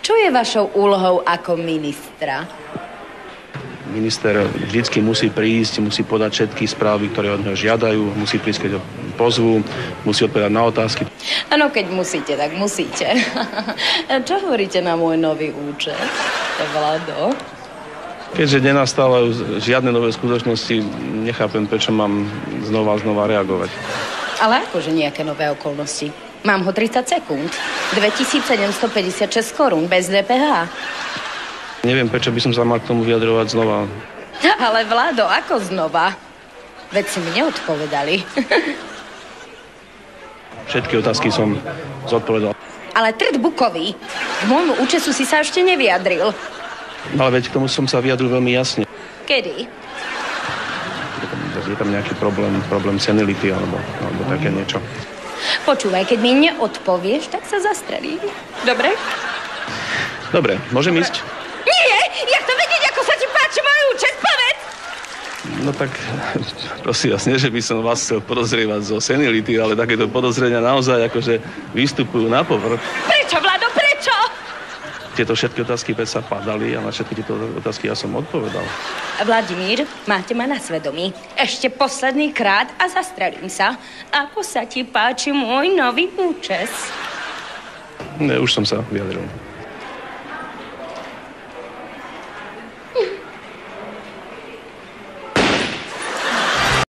Čo je vašou úlohou ako ministra? Minister vždycky musí prísť, musí podať všetky správy, ktoré od neho žiadajú, musí prísť, keď ho pozvú, musí odpovedať na otázky. Áno, keď musíte, tak musíte. Čo hovoríte na môj nový účet, Vlado? Keďže nenastávajú žiadne nové skutočnosti, nechápem, prečo mám znova reagovať. Ale akože nejaké nové okolnosti? Mám ho 30 sekúnd. 2756 korún bez DPH. Neviem, prečo by som sa mal k tomu vyjadrovať znova. Ale Vlado, ako znova? Veď si mi neodpovedali. Všetky otázky som zodpovedal. Ale trd bukový. K môjmu účesu si sa ešte nevyjadril. Ale veď k tomu som sa vyjadril veľmi jasne. Kedy? Je tam nejaký problém senility alebo také niečo. Počúvaj, keď mi neodpovieš, tak sa zastrelím. Dobre? Dobre, môžem ísť? Nie! Ja chcem vedieť, ako sa ti páči môj účet, povedz! No tak, prosím vás, nie, že by som vás chcel podozrievať zo senility, ale takéto podozrenia naozaj akože vystupujú na povrch. Prečo, Vlado, prečo? Tieto všetky otázky sa padali a na všetky tieto otázky ja som odpovedal. Vladimír, máte ma na svedomí. Ešte posledný krát a zastrelím sa. Ako sa ti páči môj nový účes? Ne, už som sa vyjadril.